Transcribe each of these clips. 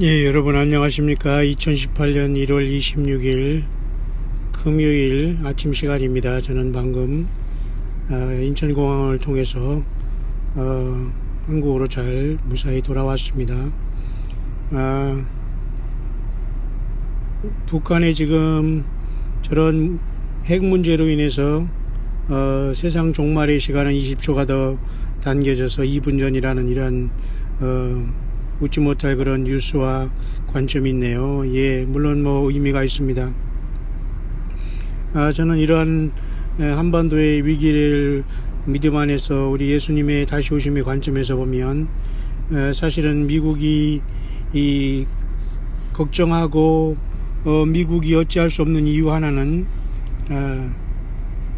예, 여러분 안녕하십니까. 2018년 1월 26일 금요일 아침 시간입니다. 저는 방금 인천공항을 통해서 한국으로 잘 무사히 돌아왔습니다. 북한의 지금 저런 핵 문제로 인해서 세상 종말의 시간은 20초가 더 당겨져서 2분 전이라는 이런 웃지 못할 그런 뉴스와 관점이 있네요. 예, 물론 의미가 있습니다. 저는 이러한 한반도의 위기를 믿음 안에서 우리 예수님의 다시 오심의 관점에서 보면 사실은 미국이 걱정하고 미국이 어찌할 수 없는 이유 하나는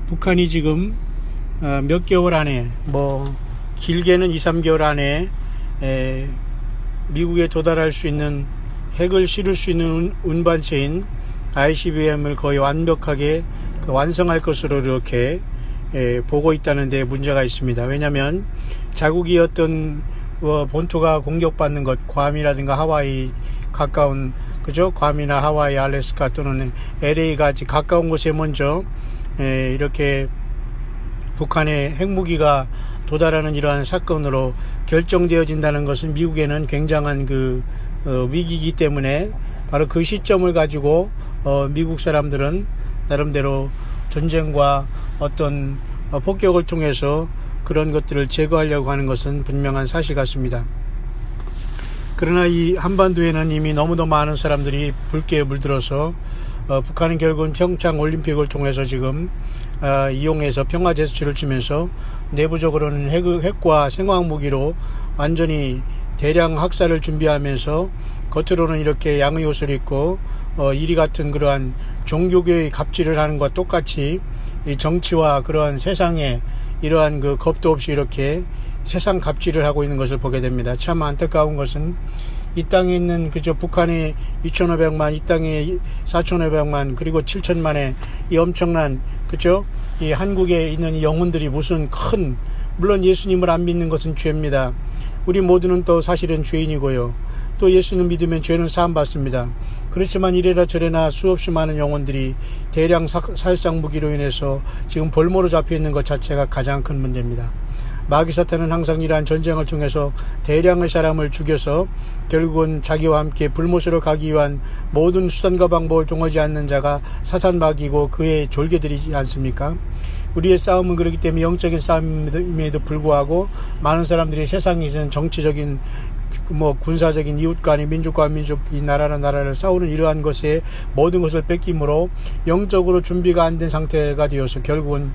북한이 지금 몇 개월 안에 길게는 2, 3개월 안에 미국에 도달할 수 있는 핵을 실을 수 있는 운반체인 ICBM을 거의 완벽하게 완성할 것으로 이렇게 보고 있다는 데 문제가 있습니다. 왜냐하면 자국이 어떤 본토가 공격받는 것, 괌이라든가 하와이 가까운 괌이나 하와이, 알래스카 또는 LA 같이 가까운 곳에 먼저 이렇게 북한의 핵무기가 도달하는 이러한 사건으로 결정되어진다는 것은 미국에는 굉장한 위기이기 때문에 바로 그 시점을 가지고 미국 사람들은 나름대로 전쟁과 어떤 폭격을 통해서 그런 것들을 제거하려고 하는 것은 분명한 사실 같습니다. 그러나 이 한반도에는 이미 너무도 많은 사람들이 불길에 물들어서 북한은 결국은 평창 올림픽을 통해서 지금 이용해서 평화 제스처를 주면서 내부적으로는 핵과 생화학 무기로 완전히 대량 학살을 준비하면서 겉으로는 이렇게 양의 옷을 입고 이리 같은 그러한 종교계의 갑질을 하는 것과 똑같이 이 정치와 그러한 세상에 이러한 겁도 없이 이렇게 세상 갑질을 하고 있는 것을 보게 됩니다. 참 안타까운 것은 이 땅에 있는 북한의 2,500만, 이 땅에 4,500만, 그리고 7,000만의 이 엄청난 이 한국에 있는 이 영혼들이 무슨 물론 예수님을 안 믿는 것은 죄입니다. 우리 모두는 또 사실은 죄인이고요. 또 예수님 믿으면 죄는 사함 받습니다. 그렇지만 이래라 저래나 수없이 많은 영혼들이 대량 살상 무기로 인해서 지금 볼모로 잡혀 있는 것 자체가 가장 큰 문제입니다. 마귀 사탄은 항상 이러한 전쟁을 통해서 대량의 사람을 죽여서 결국은 자기와 함께 불못으로 가기 위한 모든 수단과 방법을 통하지 않는 자가 사탄 마귀고 그의 졸개들이지 않습니까? 우리의 싸움은 그렇기 때문에 영적인 싸움임에도 불구하고 많은 사람들이 세상에 있는 정치적인 군사적인 이웃 간의 민족과 민족, 이 나라나 나라를 싸우는 이러한 것에 모든 것을 뺏김으로 영적으로 준비가 안 된 상태가 되어서 결국은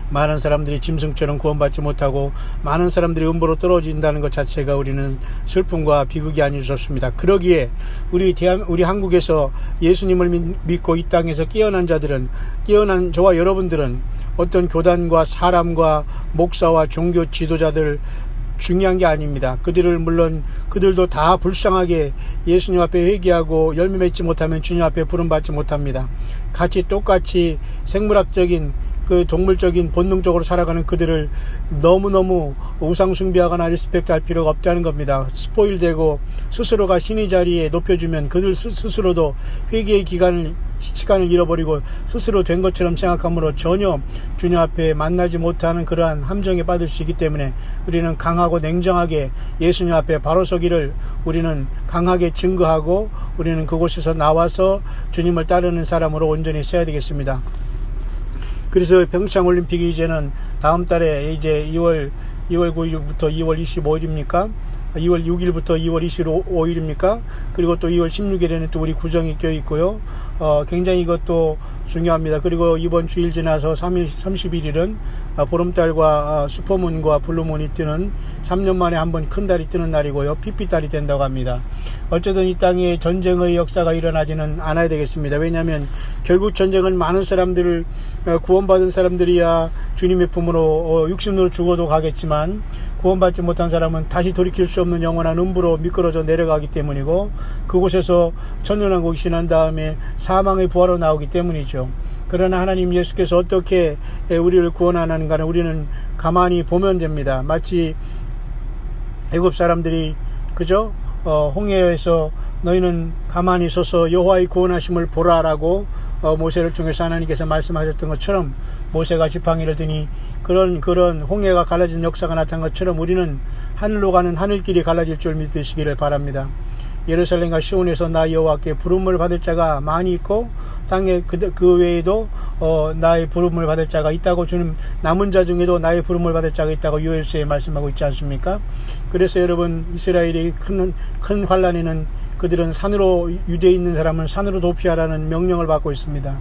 많은 사람들이 짐승처럼 구원받지 못하고 많은 사람들이 음보로 떨어진다는 것 자체가 우리는 슬픔과 비극이 아닐 수 없습니다. 그러기에 우리 한국에서 예수님을 믿고 이 땅에서 깨어난 자들은, 깨어난 저와 여러분들은 어떤 교단과 사람과 목사와 종교 지도자들 중요한 게 아닙니다. 그들도 다 불쌍하게 예수님 앞에 회개하고 열매 맺지 못하면 주님 앞에 부름받지 못합니다. 똑같이 생물학적인 동물적인 본능적으로 살아가는 그들을 너무너무 우상숭배하거나 리스펙트할 필요가 없다는 겁니다. 스포일되고 스스로가 신의 자리에 높여주면 그들 스스로도 회개의 시간을 잃어버리고 스스로 된 것처럼 생각하므로 전혀 주님 앞에 만나지 못하는 그러한 함정에 빠질 수 있기 때문에 우리는 강하고 냉정하게 예수님 앞에 바로 서기를 우리는 강하게 증거하고 우리는 그곳에서 나와서 주님을 따르는 사람으로 온전히 서야 되겠습니다. 그래서 평창 올림픽이 이제는 다음 달에 이제 2월 9일부터 2월 25일입니까? 2월 6일부터 2월 25일입니까? 그리고 또 2월 16일에는 또 우리 구정이 껴있고요. 굉장히 이것도 중요합니다. 그리고 이번 주일 지나서 31일은 보름달과 슈퍼문과 블루문이 뜨는 3년 만에 한 번 큰 달이 뜨는 날이고요. 핏빛달이 된다고 합니다. 어쨌든 이 땅에 전쟁의 역사가 일어나지는 않아야 되겠습니다. 왜냐하면 결국 전쟁은 많은 사람들을 구원받은 사람들이야 주님의 품으로 육신으로 죽어도 가겠지만 구원받지 못한 사람은 다시 돌이킬 수 없는 영원한 음부로 미끄러져 내려가기 때문이고 그곳에서 천년왕국이 지난 다음에 사망의 부활로 나오기 때문이죠. 그러나 하나님 예수께서 어떻게 우리를 구원하는가는 우리는 가만히 보면 됩니다. 마치 애굽 사람들이 홍해에서 너희는 가만히 서서 여호와의 구원하심을 보라라고 모세를 통해서 하나님께서 말씀하셨던 것처럼 모세가 지팡이를 드니 그런 홍해가 갈라진 역사가 나타난 것처럼 우리는 하늘로 가는 하늘길이 갈라질 줄 믿으시기를 바랍니다. 예루살렘과 시온에서 나 여호와께 부름을 받을 자가 많이 있고 땅에 그 외에도 나의 부름을 받을 자가 있다고 주는 남은 자 중에도 나의 부름을 받을 자가 있다고 요엘서에 말씀하고 있지 않습니까? 그래서 여러분 이스라엘이 큰 환란에는 그들은 산으로 유대에 있는 사람은 산으로 도피하라는 명령을 받고 있습니다.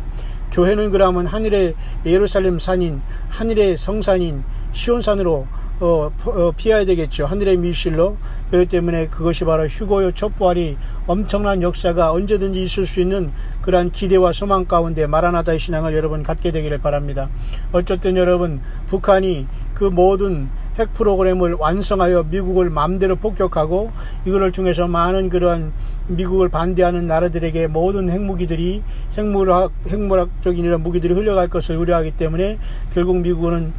교회는 그러면 하늘의 예루살렘 산인 하늘의 성산인 시온산으로 피해야 되겠죠. 하늘의 밀실로. 그렇기 때문에 그것이 바로 휴거요 촛부활이 엄청난 역사가 언제든지 있을 수 있는 그러한 기대와 소망 가운데 마라나다의 신앙을 여러분 갖게 되기를 바랍니다. 어쨌든 여러분 북한이 그 모든 핵 프로그램을 완성하여 미국을 마음대로 폭격하고 이거를 통해서 많은 그러한 미국을 반대하는 나라들에게 모든 핵무기들이 핵물학적인 이런 무기들이 흘러갈 것을 우려하기 때문에 결국 미국은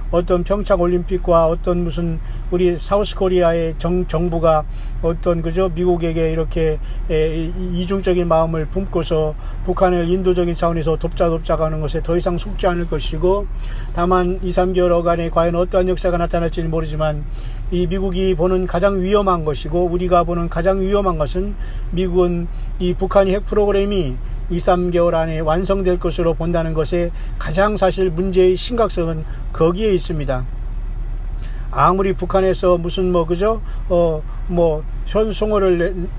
어떤 평창 올림픽과 어떤 무슨 우리 사우스 코리아의 정부가 어떤 미국에게 이렇게 이중적인 마음을 품고서 북한을 인도적인 차원에서 돕자가는 것에 더 이상 속지 않을 것이고 다만 2-3개월간에 과연 어떠한 역사가 나타날지는 모르지만 이 미국이 보는 가장 위험한 것이고 우리가 보는 가장 위험한 것은 미국은 이 북한의 핵 프로그램이 2-3개월 안에 완성될 것으로 본다는 것에 가장 사실 문제의 심각성은 거기에 있습니다. 아무리 북한에서 무슨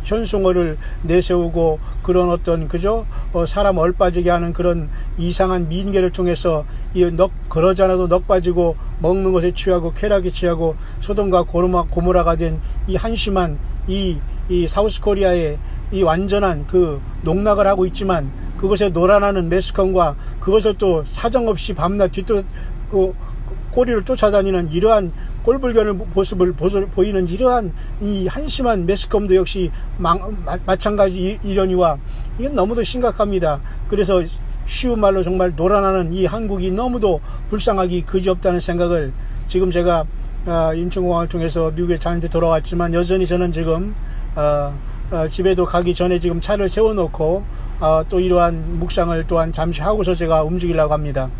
현송어를 내세우고 그런 어떤 사람 얼빠지게 하는 그런 이상한 미인계를 통해서 그러지 않아도 넋 빠지고 먹는 것에 취하고 쾌락에 취하고 소돔과 고모라가 된 이 한심한 이 사우스 코리아의 이 완전한 그 농락을 하고 있지만 그것에 놀아나는 매스컴과 그것을 또 사정없이 밤낮 꼬리를 쫓아다니는 이러한 꼴불견의 모습을 보이는 이러한 이 한심한 매스컴도 역시 마찬가지 일련이와 이건 너무도 심각합니다. 그래서 쉬운 말로 정말 놀아나는 이 한국이 너무도 불쌍하기 그지없다는 생각을 지금 제가 인천공항을 통해서 미국에 자는데 돌아왔지만 여전히 저는 지금 집에도 가기 전에 지금 차를 세워놓고 또 이러한 묵상을 또한 잠시 하고서 제가 움직이려고 합니다.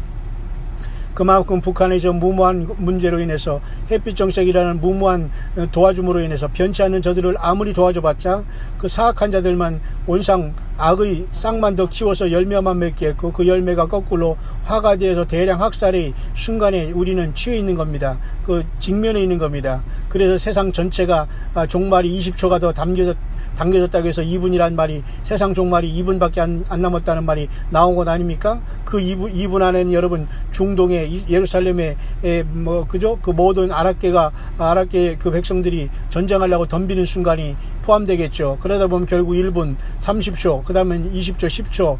그만큼 북한의 저 무모한 문제로 인해서 햇빛 정책이라는 무모한 도와줌으로 인해서 변치 않는 저들을 아무리 도와줘봤자 그 사악한 자들만 온상 악의 싹만 더 키워서 열매만 맺게 했고 그 열매가 거꾸로 화가 되어서 대량 학살의 순간에 우리는 취해 있는 겁니다. 그 직면에 있는 겁니다. 그래서 세상 전체가 종말이 20초가 더 당겨졌다고 해서 2분이란 말이 세상 종말이 2분밖에 안 남았다는 말이 나온 것 아닙니까? 그 2분 안에는 여러분 중동의 예루살렘의 그 모든 아랍계 그 백성들이 전쟁하려고 덤비는 순간이 포함되겠죠. 그러다 보면 결국 1분 30초 그 다음에 20초 10초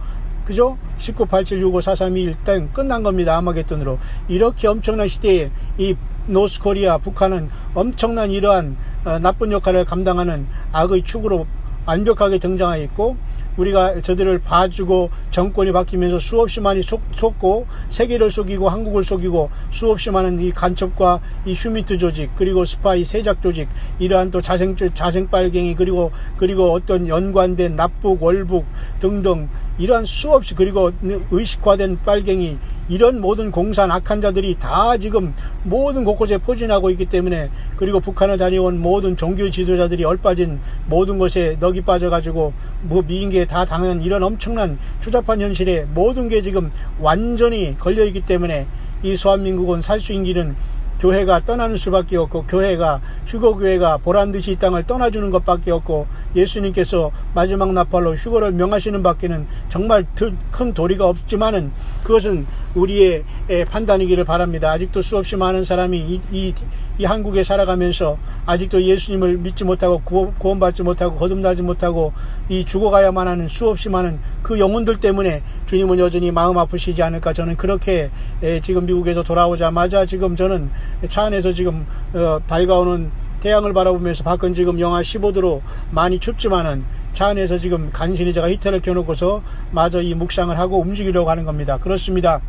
19, 87, 65, 4, 3, 2, 1 땡 끝난 겁니다. 아마겟돈으로. 이렇게 엄청난 시대에 이 노스코리아 북한은 엄청난 이러한 나쁜 역할을 감당하는 악의 축으로 완벽하게 등장하여 있고 우리가 저들을 봐주고 정권이 바뀌면서 수없이 많이 속고 세계를 속이고 한국을 속이고 수없이 많은 이 간첩과 이 휴미트 조직 그리고 스파이 세작 조직 이러한 또 자생 빨갱이 그리고 어떤 연관된 납북 월북 등등 이러한 수없이 그리고 의식화된 빨갱이 이런 모든 공산 악한 자들이 다 지금 모든 곳곳에 포진하고 있기 때문에 그리고 북한을 다녀온 모든 종교 지도자들이 얼빠진 모든 것에 넋이 빠져가지고 미인계에 다 당한 이런 엄청난 추잡한 현실에 모든 게 지금 완전히 걸려있기 때문에 이 소한민국은 살 수 있는 길은 교회가 떠나는 수밖에 없고 교회가 휴거교회가 보란듯이 이 땅을 떠나주는 것밖에 없고 예수님께서 마지막 나팔로 휴거를 명하시는 밖에는 정말 큰 도리가 없지만은 그것은 우리의 판단이기를 바랍니다. 아직도 수없이 많은 사람이 이 한국에 살아가면서 아직도 예수님을 믿지 못하고 구원받지 못하고 거듭나지 못하고 이 죽어가야만 하는 수없이 많은 그 영혼들 때문에 주님은 여전히 마음 아프시지 않을까 저는 그렇게 지금 미국에서 돌아오자마자 지금 저는 차 안에서 지금 밝아오는 태양을 바라보면서 밖은 지금 영하 15도로 많이 춥지만은 차 안에서 지금 간신히 제가 히터를 켜놓고서 마저 이 묵상을 하고 움직이려고 하는 겁니다. 그렇습니다.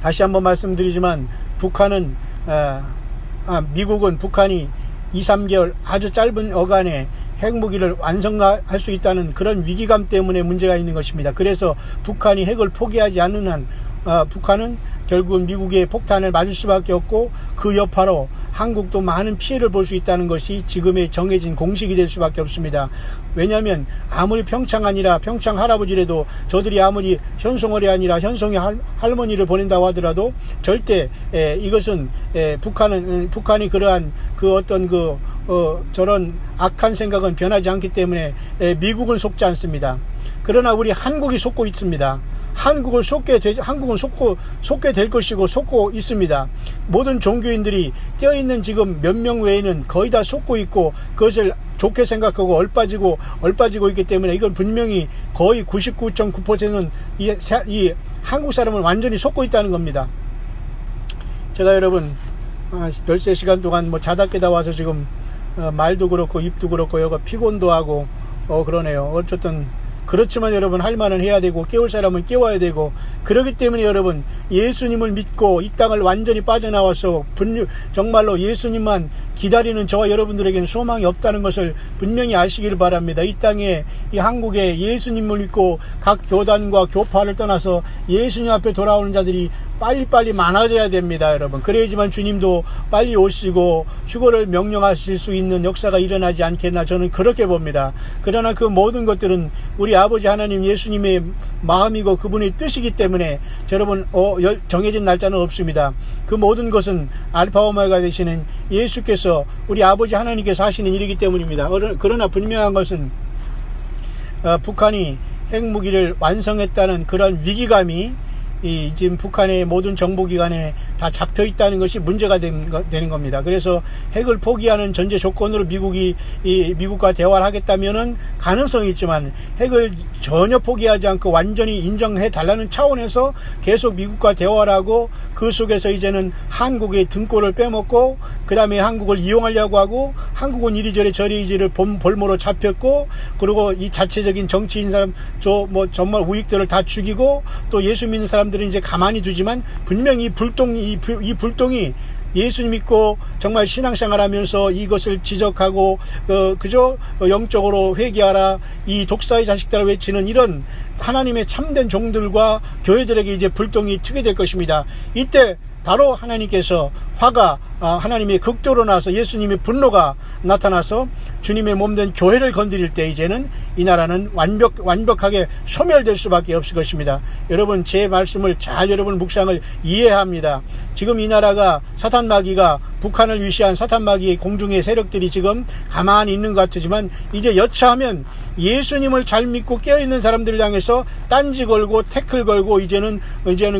다시 한번 말씀드리지만 미국은 북한이 2, 3개월 아주 짧은 어간에 핵무기를 완성할 수 있다는 그런 위기감 때문에 문제가 있는 것입니다. 그래서 북한이 핵을 포기하지 않는 한 북한은 결국은 미국의 폭탄을 맞을 수밖에 없고, 그 여파로 한국도 많은 피해를 볼 수 있다는 것이 지금의 정해진 공식이 될 수밖에 없습니다. 왜냐하면 아무리 평창 아니라 평창 할아버지라도, 저들이 아무리 현송월이 아니라 현송의 할머니를 보낸다고 하더라도 절대 이것은 북한이 그러한 그 어떤 저런 악한 생각은 변하지 않기 때문에 미국은 속지 않습니다. 그러나 우리 한국이 속고 있습니다. 한국은 속게 될 것이고 속고 있습니다. 모든 종교인들이 떼어있는 지금 몇 명 외에는 거의 다 속고 있고, 그것을 좋게 생각하고 얼빠지고 있기 때문에 이건 분명히 거의 99.9%는 이 한국 사람을 완전히 속고 있다는 겁니다. 제가 여러분 13시간 동안 자다 깨다 와서 지금 말도 그렇고 입도 그렇고 여가 피곤도 하고 그러네요. 어쨌든 그렇지만 여러분, 할 말은 해야 되고 깨울 사람은 깨워야 되고, 그렇기 때문에 여러분, 예수님을 믿고 이 땅을 완전히 빠져나와서 정말로 예수님만 기다리는 저와 여러분들에게는 소망이 없다는 것을 분명히 아시길 바랍니다. 이 땅에, 이 한국에 예수님을 믿고 각 교단과 교파를 떠나서 예수님 앞에 돌아오는 자들이 빨리빨리 많아져야 됩니다, 여러분. 그래야지만 주님도 빨리 오시고 휴거를 명령하실 수 있는 역사가 일어나지 않겠나, 저는 그렇게 봅니다. 그러나 그 모든 것들은 우리 아버지 하나님 예수님의 마음이고 그분의 뜻이기 때문에 여러분 정해진 날짜는 없습니다. 그 모든 것은 알파 오메가 되시는 예수께서, 우리 아버지 하나님께서 하시는 일이기 때문입니다. 그러나 분명한 것은 북한이 핵무기를 완성했다는 그런 위기감이 지금 북한의 모든 정보기관에 다 잡혀 있다는 것이 문제가 되는 겁니다. 그래서 핵을 포기하는 전제 조건으로 미국과 대화를 하겠다면은 가능성이 있지만, 핵을 전혀 포기하지 않고 완전히 인정해 달라는 차원에서 계속 미국과 대화를 하고, 그 속에서 이제는 한국의 등골을 빼먹고, 그 다음에 한국을 이용하려고 하고, 한국은 이리저리 저리저리 볼모로 잡혔고, 그리고 이 자체적인 정치인 사람 정말 우익들을 다 죽이고, 또 예수 믿는 사람들은 이제 가만히 두지만, 분명히 이 불똥이 예수 믿고 정말 신앙생활 하면서 이것을 지적하고 그저 영적으로 회개하라, 이 독사의 자식들을 외치는 이런 하나님의 참된 종들과 교회들에게 이제 불똥이 튀게 될 것입니다. 이때 바로 하나님께서 화가 하나님의 극도로 나서 예수님의 분노가 나타나서 주님의 몸된 교회를 건드릴 때 이제는 이 나라는 완벽하게 소멸될 수밖에 없을 것입니다. 여러분, 제 말씀을 잘 여러분 묵상을 이해합니다. 지금 이 나라가 사탄마귀가, 북한을 위시한 사탄마귀의 공중의 세력들이 지금 가만히 있는 것 같지만, 이제 여차하면 예수님을 잘 믿고 깨어있는 사람들을 향해서 딴지 걸고 태클 걸고 이제는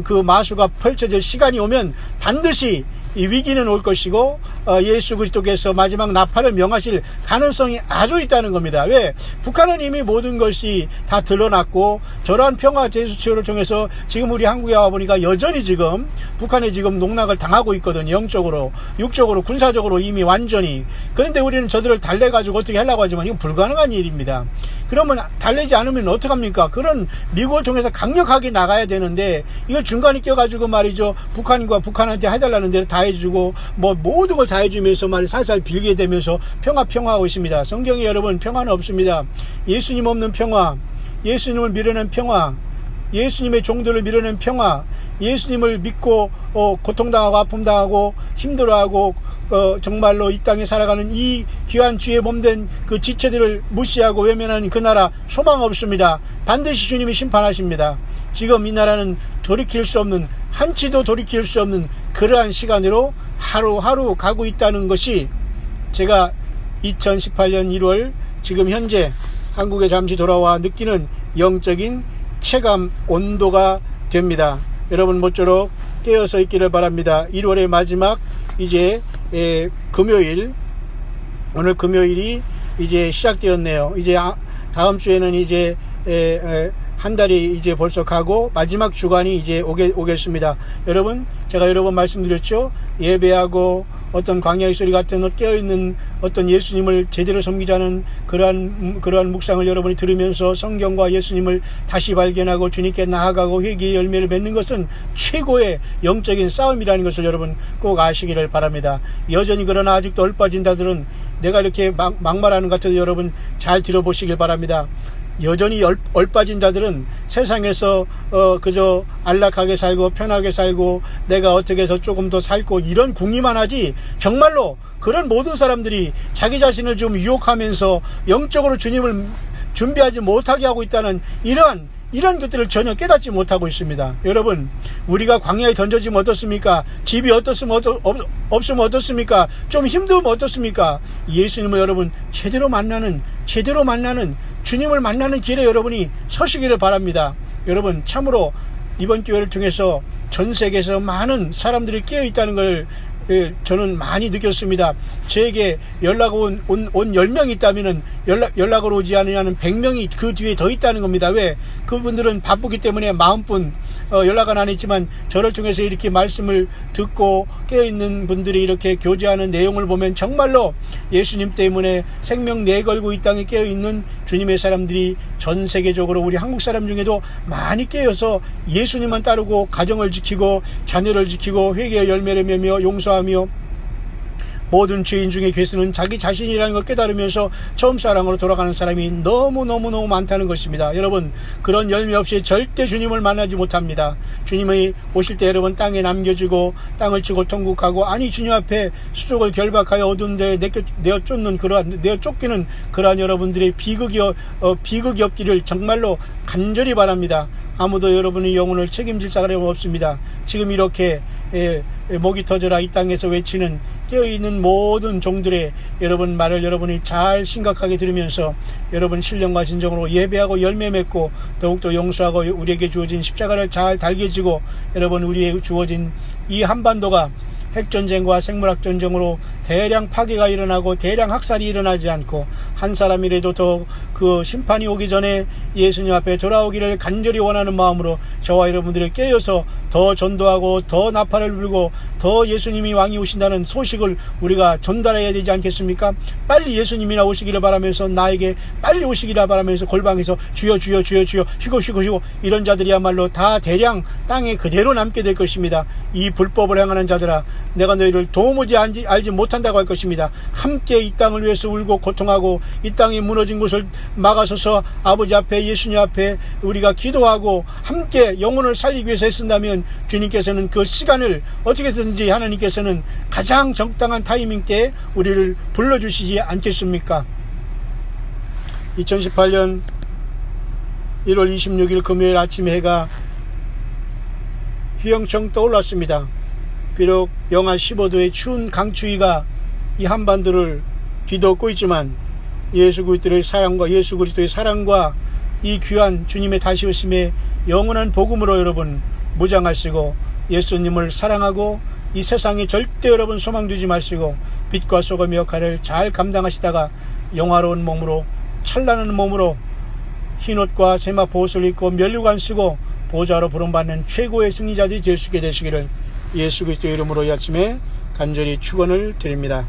그 마수가 펼쳐질 시간이 오면 반드시 이 위기는 올 것이고 예수 그리스도께서 마지막 나팔을 명하실 가능성이 아주 있다는 겁니다. 왜? 북한은 이미 모든 것이 다 드러났고, 저러한 평화 제스처를 통해서 지금 우리 한국에 와보니까 여전히 지금 북한에 지금 농락을 당하고 있거든요. 영적으로, 육적으로, 군사적으로 이미 완전히. 그런데 우리는 저들을 달래가지고 어떻게 하려고 하지만 이건 불가능한 일입니다. 그러면 달래지 않으면 어떡합니까? 그런 미국을 통해서 강력하게 나가야 되는데, 이걸 중간에 껴가지고 말이죠, 북한과 북한한테 해달라는 대로 다 해주고 모든 걸 다 해주면서 살살 빌게 되면서 평화하고 있습니다. 성경에 여러분, 평화는 없습니다. 예수님 없는 평화, 예수님을 밀어낸 평화, 예수님의 종들을 밀어낸 평화, 예수님을 믿고 고통당하고 아픔당하고 힘들어하고 정말로 이 땅에 살아가는 이 귀한 주의 몸된 그 지체들을 무시하고 외면하는 그 나라, 소망 없습니다. 반드시 주님이 심판하십니다. 지금 이 나라는 돌이킬 수 없는, 한치도 돌이킬 수 없는 그러한 시간으로 하루하루 가고 있다는 것이 제가 2018년 1월 지금 현재 한국에 잠시 돌아와 느끼는 영적인 체감 온도가 됩니다. 여러분 모쪼록 깨어서 있기를 바랍니다. 1월의 마지막 이제 금요일, 오늘 금요일이 이제 시작되었네요. 이제 다음 주에는 이제 한 달이 이제 벌써 가고 마지막 주간이 이제 오겠습니다. 여러분, 제가 여러 번 말씀드렸죠. 예배하고 어떤 광야의 소리 같은 깨어있는 어떤 예수님을 제대로 섬기자는 그러한 묵상을 여러분이 들으면서 성경과 예수님을 다시 발견하고 주님께 나아가고 회개의 열매를 맺는 것은 최고의 영적인 싸움이라는 것을 여러분 꼭 아시기를 바랍니다. 여전히 그러나 아직도 얼빠진 자들은 내가 이렇게 막말하는 것 같아도 여러분 잘 들어보시길 바랍니다. 여전히 얼빠진 자들은 세상에서 그저 안락하게 살고 편하게 살고 내가 어떻게 해서 조금 더 살고 이런 궁리만 하지, 정말로 그런 모든 사람들이 자기 자신을 좀 유혹하면서 영적으로 주님을 준비하지 못하게 하고 있다는 이런 것들을 전혀 깨닫지 못하고 있습니다. 여러분, 우리가 광야에 던져지면 어떻습니까? 집이 없으면 어떻습니까? 좀 힘들면 어떻습니까? 예수님을 여러분 제대로 만나는 주님을 만나는 길에 여러분이 서시기를 바랍니다. 여러분, 참으로 이번 기회를 통해서 전 세계에서 많은 사람들이 깨어 있다는 걸 저는 많이 느꼈습니다. 저에게 연락 온 10명이 있다면 연락을 오지 않으면 100명이 그 뒤에 더 있다는 겁니다. 왜? 그분들은 바쁘기 때문에 마음뿐 연락은 안 했지만 저를 통해서 이렇게 말씀을 듣고 깨어있는 분들이 이렇게 교제하는 내용을 보면 정말로 예수님 때문에 생명 내걸고 이 땅에 깨어있는 주님의 사람들이 전 세계적으로 우리 한국 사람 중에도 많이 깨어서 예수님만 따르고 가정을 지키고 자녀를 지키고 회개의 열매를 맺며 용서하며 모든 죄인 중에 괴수는 자기 자신이라는 걸 깨달으면서 처음 사랑으로 돌아가는 사람이 너무너무 많다는 것입니다. 여러분, 그런 열매 없이 절대 주님을 만나지 못합니다. 주님이 오실 때 여러분 땅에 남겨지고 땅을 치고 통곡하고, 아니 주님 앞에 수족을 결박하여 어두운 데에 내어 쫓기는 그러한 여러분들의 비극이 없기를 정말로 간절히 바랍니다. 아무도 여러분의 영혼을 책임질 사람은 없습니다. 지금 이렇게 목이 터져라 이 땅에서 외치는 깨어있는 모든 종들의 여러분 말을 여러분이 잘 심각하게 들으면서 여러분 신령과 진정으로 예배하고 열매 맺고 더욱더 용서하고 우리에게 주어진 십자가를 잘 달개지고, 여러분 우리에게 주어진 이 한반도가 핵전쟁과 생물학전쟁으로 대량 파괴가 일어나고 대량 학살이 일어나지 않고 한 사람이라도 더 그 심판이 오기 전에 예수님 앞에 돌아오기를 간절히 원하는 마음으로 저와 여러분들이 깨어서 더 전도하고 더 나팔을 불고 더 예수님이 왕이 오신다는 소식을 우리가 전달해야 되지 않겠습니까? 빨리 예수님이나 오시기를 바라면서, 나에게 빨리 오시기를 바라면서 골방에서 주여 주여 주여 주여 쉬고 이런 자들이야말로 다 대량 땅에 그대로 남게 될 것입니다. 이 불법을 행하는 자들아, 내가 너희를 도무지 알지 못한다고 할 것입니다. 함께 이 땅을 위해서 울고 고통하고 이 땅이 무너진 곳을 막아서서 아버지 앞에 예수님 앞에 우리가 기도하고 함께 영혼을 살리기 위해서 애쓴다면 주님께서는 그 시간을 어떻게든지 하나님께서는 가장 적당한 타이밍 때 우리를 불러주시지 않겠습니까? 2018년 1월 26일 금요일 아침 해가 휘영청 떠올랐습니다. 비록 영하 15도의 추운 강추위가 이 한반도를 뒤덮고 있지만 예수 그리스도의 사랑과 이 귀한 주님의 다시 오심의 영원한 복음으로 여러분 무장하시고 예수님을 사랑하고 이 세상에 절대 여러분 소망 두지 마시고 빛과 소금의 역할을 잘 감당하시다가 영화로운 몸으로, 찬란한 몸으로 흰옷과 세마포 옷을 입고 면류관 쓰고 보좌로 부름받는 최고의 승리자들이 될 수 있게 되시기를 예수 그리스도의 이름으로 이 아침에 간절히 축원을 드립니다.